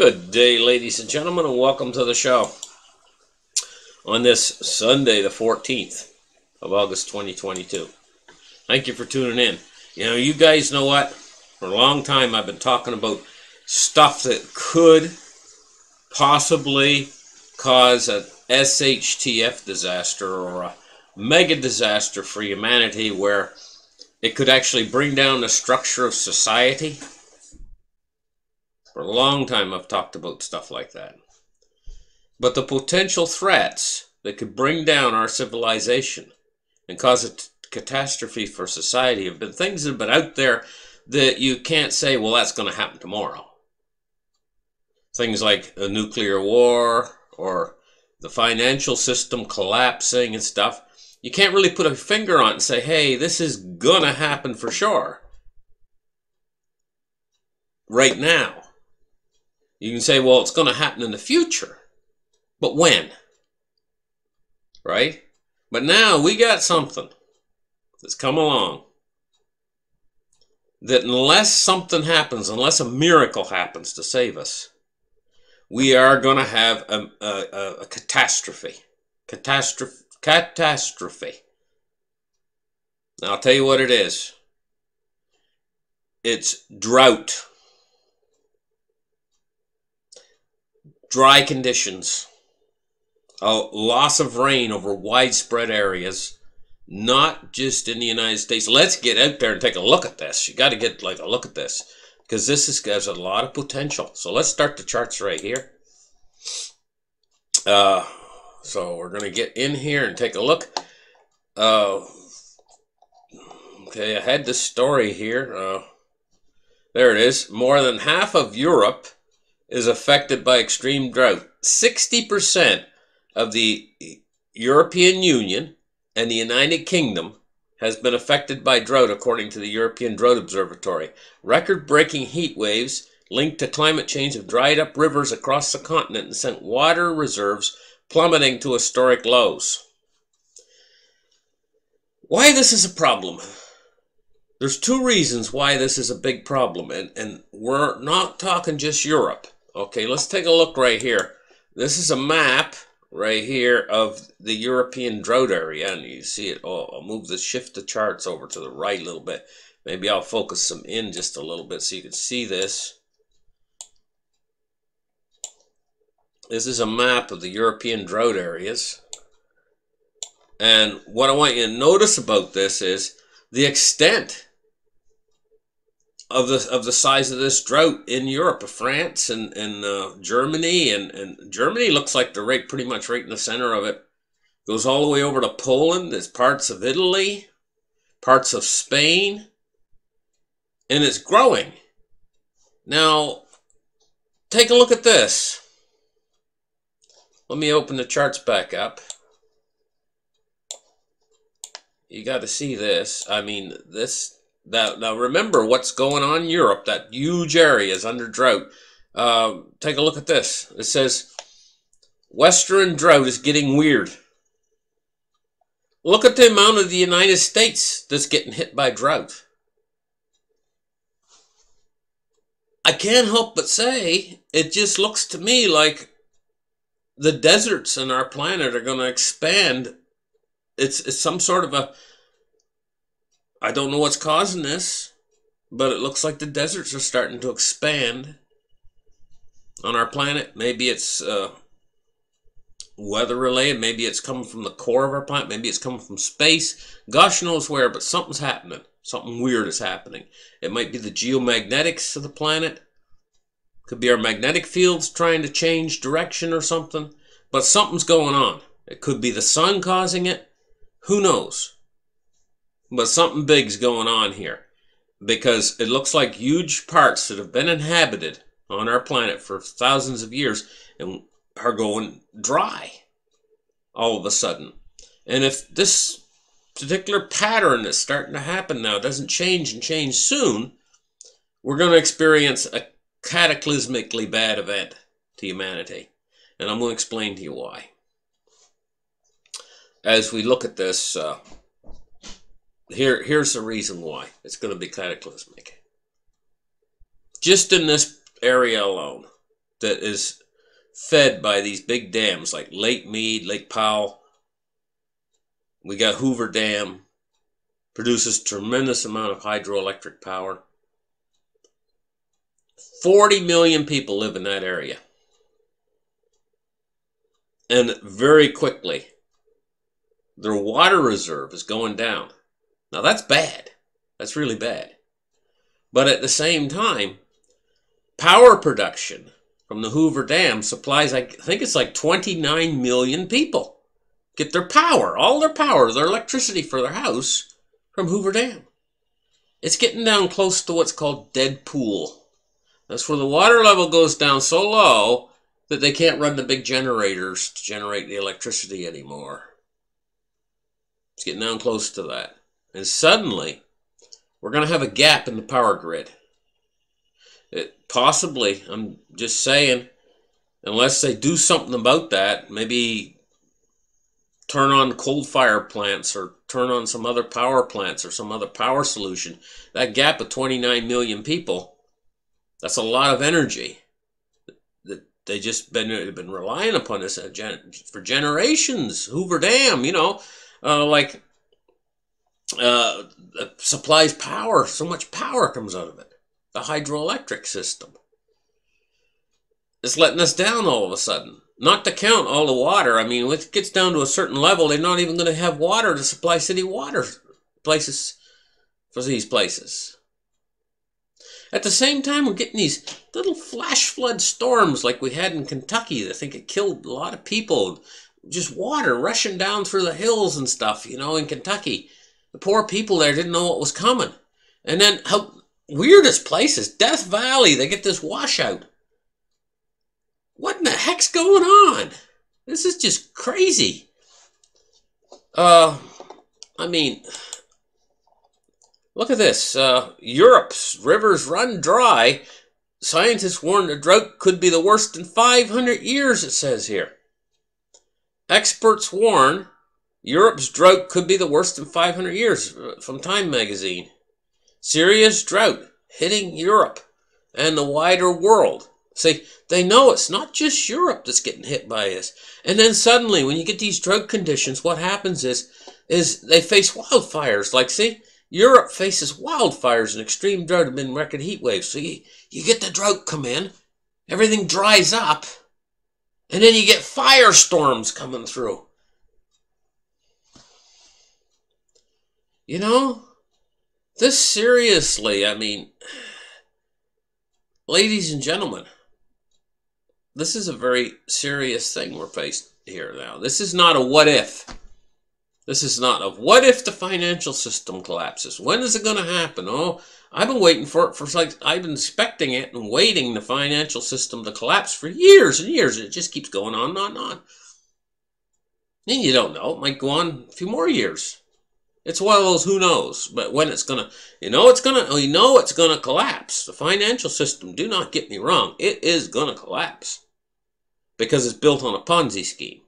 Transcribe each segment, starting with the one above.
Good day, ladies and gentlemen, and welcome to the show on this Sunday, the 14th of August 2022. Thank you for tuning in. You guys know what? For a long time, I've been talking about stuff that could possibly cause an SHTF disaster or a mega disaster for humanity where it could actually bring down the structure of society. For a long time, I've talked about stuff like that. But the potential threats that could bring down our civilization and cause a catastrophe for society have been things that have been out there that you can't say, well, that's going to happen tomorrow. Things like a nuclear war or the financial system collapsing and stuff. You can't really put a finger on it and say, hey, this is going to happen for sure right now. You can say, well, it's going to happen in the future. But when? Right? But now we got something that's come along that unless something happens, unless a miracle happens to save us, we are going to have a catastrophe. Catastrophe. Now, I'll tell you what it is. It's drought. Dry conditions, a loss of rain over widespread areas, not just in the United States. Let's get out there and take a look at this. You got to get a look at this because this has a lot of potential. So let's start the charts right here. So we're going to get in here and take a look. Okay, I had this story here. There it is. More than half of Europe is affected by extreme drought. 60% of the European Union and the United Kingdom has been affected by drought, according to the European Drought Observatory. Record-breaking heat waves linked to climate change have dried up rivers across the continent and sent water reserves plummeting to historic lows. Why this is a problem? There's two reasons why this is a big problem, and we're not talking just Europe. Okay, let's take a look right here. This is a map right here of the European drought area, and you see it. I'll move shift the charts over to the right a little bit. Maybe I'll focus them in just a little bit so you can see this. This is a map of the European drought areas. And what I want you to notice about this is the extent of the size of this drought in Europe, France and Germany, and Germany looks like they're pretty much right in the center of it. Goes all the way over to Poland. There's parts of Italy, parts of Spain, and it's growing. Now, take a look at this. Let me open the charts back up. You got to see this. I mean, this. Now remember what's going on in Europe. That huge area is under drought. Take a look at this. It says, Western drought is getting weird. Look at the amount of the United States that's getting hit by drought. I can't help but say, it just looks to me like the deserts on our planet are going to expand. It's some sort of a... I don't know what's causing this, but it looks like the deserts are starting to expand on our planet. Maybe it's weather related. Maybe it's coming from the core of our planet. Maybe it's coming from space. Gosh knows where, but something's happening. Something weird is happening. It might be the geomagnetics of the planet. Could be our magnetic fields trying to change direction or something. But something's going on. It could be the sun causing it. Who knows? But something big's going on here, because it looks like huge parts that have been inhabited on our planet for thousands of years and are going dry all of a sudden. And if this particular pattern that's starting to happen now doesn't change and change soon, we're going to experience a cataclysmically bad event to humanity. And I'm going to explain to you why. As we look at this, here's the reason why it's going to be cataclysmic. Just in this area alone, that is fed by these big dams like Lake Mead, Lake Powell. We got Hoover Dam, produces tremendous amount of hydroelectric power. 40 million people live in that area. And very quickly, their water reserve is going down. Now that's bad. That's really bad. But at the same time, power production from the Hoover Dam supplies, I think it's like 29 million people get their power, all their power, their electricity for their house from Hoover Dam. It's getting down close to what's called dead pool. That's where the water level goes down so low that they can't run the big generators to generate the electricity anymore. It's getting down close to that. And suddenly, we're going to have a gap in the power grid. Possibly, I'm just saying, unless they do something about that, maybe turn on coal fire plants or turn on some other power plants or some other power solution, that gap of 29 million people, that's a lot of energy that they just been relying upon this for generations. Hoover Dam, supplies power. So much power comes out of it. The hydroelectric system. It's letting us down all of a sudden. Not to count all the water. I mean, when it gets down to a certain level, they're not even going to have water to supply city water places for these places. At the same time, we're getting these little flash flood storms like we had in Kentucky. I think it killed a lot of people. Just water rushing down through the hills and stuff, in Kentucky. The poor people there didn't know what was coming. And then, how weirdest places, Death Valley, they get this washout. What in the heck's going on? This is just crazy. Look at this. Europe's rivers run dry. Scientists warn the drought could be the worst in 500 years, it says here. Experts warn Europe's drought could be the worst in 500 years, from Time magazine. Serious drought hitting Europe and the wider world. See, they know it's not just Europe that's getting hit by this. And then suddenly, when you get these drought conditions, what happens is they face wildfires. Like, see, Europe faces wildfires and extreme drought and been record heat waves. So you get the drought come in, everything dries up, and then you get firestorms coming through. This seriously, ladies and gentlemen, this is a very serious thing we're faced here now. This is not a what if. This is not a what if the financial system collapses. When is it going to happen? Oh, I've been waiting for it I've been expecting it and waiting the financial system to collapse for years and years. It just keeps going on and on and on. And you don't know. It might go on a few more years. It's one of those who knows. But when it's going to, it's going to collapse. The financial system, do not get me wrong, it is going to collapse. Because it's built on a Ponzi scheme.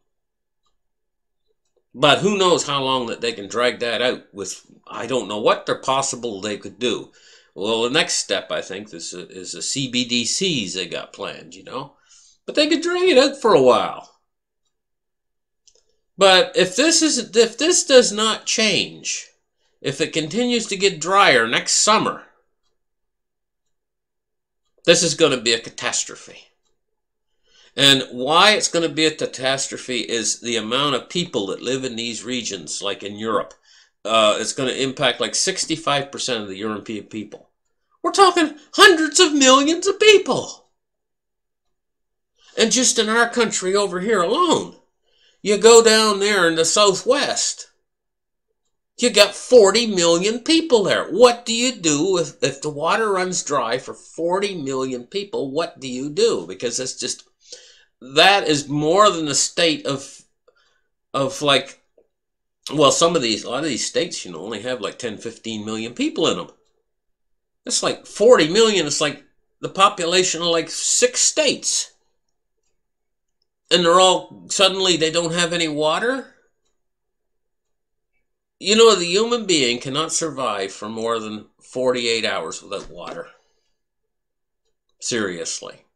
But who knows how long that they can drag that out with, I don't know what they could do. Well, the next step, I think, is the CBDCs they got planned, But they could drag it out for a while. But if this does not change, if it continues to get drier next summer, this is going to be a catastrophe. And why it's going to be a catastrophe is the amount of people that live in these regions, like in Europe. It's going to impact like 65% of the European people. We're talking hundreds of millions of people. And just in our country over here alone, you go down there in the southwest, you got 40 million people there. What do you do if the water runs dry for 40 million people? What do you do? Because that is more than the state of like, well, a lot of these states, only have like 10, 15 million people in them. It's like 40 million. It's like the population of like 6 states. And suddenly they don't have any water. The human being cannot survive for more than 48 hours without water. Seriously.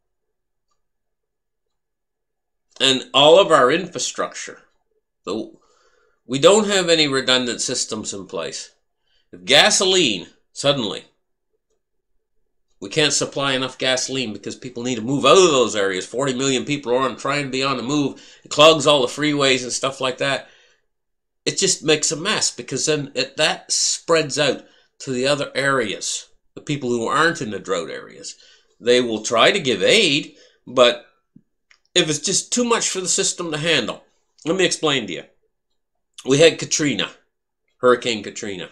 And all of our infrastructure. We don't have any redundant systems in place. If gasoline, suddenly, we can't supply enough gasoline because people need to move out of those areas. 40 million people are trying to be on the move. It clogs all the freeways and stuff like that. It just makes a mess because then that spreads out to the other areas, the people who aren't in the drought areas. They will try to give aid, but if it's just too much for the system to handle. Let me explain to you. We had Katrina, Hurricane Katrina,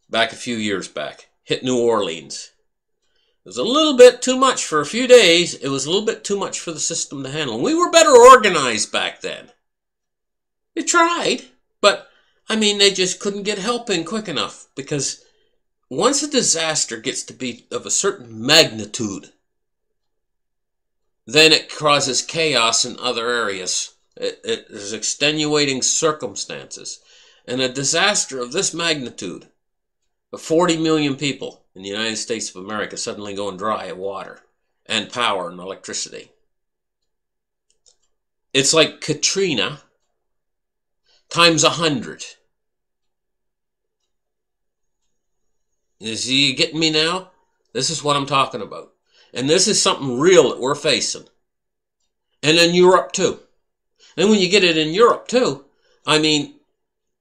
back a few years back. Hit New Orleans. It was a little bit too much for a few days. It was a little bit too much for the system to handle. We were better organized back then. They tried, but I mean, they just couldn't get help in quick enough because once a disaster gets to be of a certain magnitude, then it causes chaos in other areas. There's extenuating circumstances. And a disaster of this magnitude, of 40 million people in the United States of America suddenly going dry of water and power and electricity. It's like Katrina times 100. Is you getting me now? This is what I'm talking about. And this is something real that we're facing. And in Europe too. And when you get it in Europe too, I mean,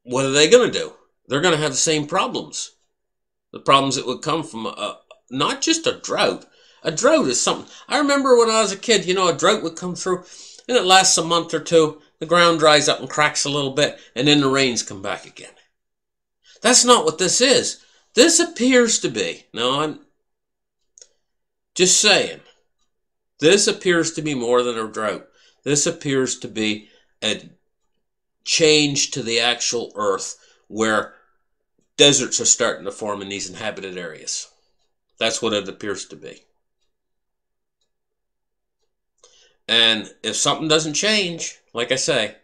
what are they going to do? They're going to have the same problems. The problems that would come from not just a drought. A drought is something. I remember when I was a kid, you know, a drought would come through and it lasts a month or two. The ground dries up and cracks a little bit and then the rains come back again. That's not what this is. This appears to be. Now, I'm just saying. This appears to be more than a drought. This appears to be a change to the actual earth where deserts are starting to form in these inhabited areas. That's what it appears to be. And if something doesn't change, like I say,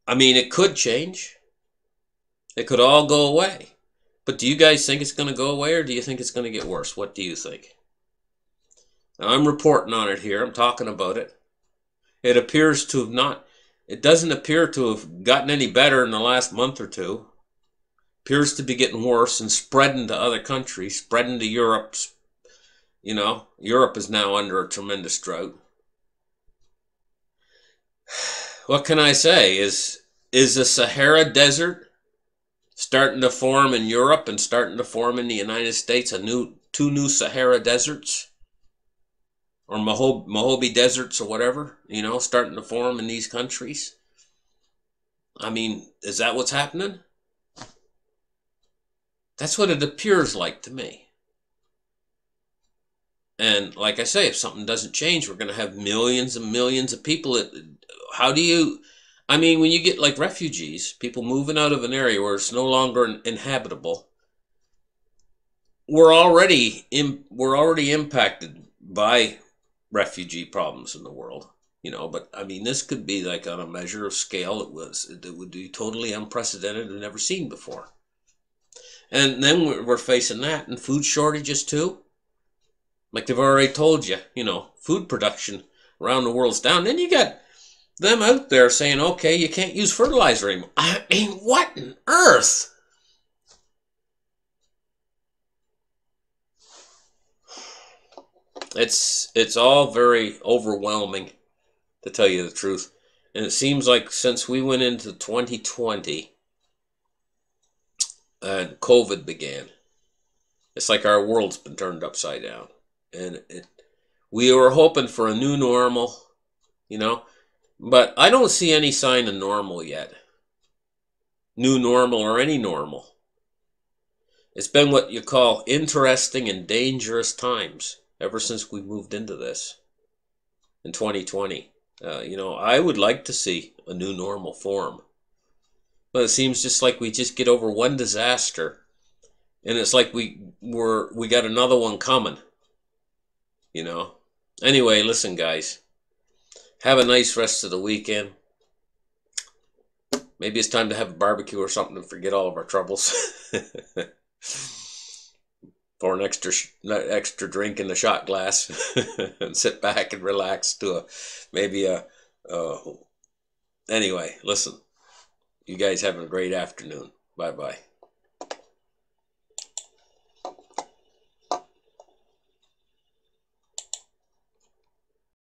I mean, it could change. It could all go away. But do you guys think it's going to go away or do you think it's going to get worse? What do you think? Now, I'm reporting on it here. I'm talking about it. It appears to have not, it doesn't appear to have gotten any better in the last month or two. Appears to be getting worse and spreading to other countries, spreading to Europe. You know, Europe is now under a tremendous drought. What can I say? Is the Sahara Desert starting to form in Europe and starting to form in the United States? Two new Sahara deserts? Or Mojave deserts or whatever, you know, starting to form in these countries. I mean, is that what's happening? That's what it appears like to me. And like I say, if something doesn't change, we're going to have millions and millions of people. How do you, I mean, when you get like refugees, people moving out of an area where it's no longer inhabitable, we're already impacted by refugee problems in the world, you know, but I mean, this could be like on a measure of scale. It would be totally unprecedented and never seen before. And then we're facing that and food shortages too. Like they've already told you, you know, food production around the world's down. Then you got them out there saying, okay, you can't use fertilizer anymore. I mean, what on earth? It's all very overwhelming, to tell you the truth. And it seems like since we went into 2020 and COVID began, it's like our world's been turned upside down. And we were hoping for a new normal, you know, but I don't see any sign of normal yet. New normal or any normal. It's been what you call interesting and dangerous times ever since we moved into this in 2020. You know, I would like to see a new normal form. But it seems just like we just get over one disaster and it's like we got another one coming. You know. Anyway, listen guys. Have a nice rest of the weekend. Maybe it's time to have a barbecue or something and forget all of our troubles. pour an extra drink in the shot glass and sit back and relax to anyway, listen, you guys have a great afternoon. Bye-bye.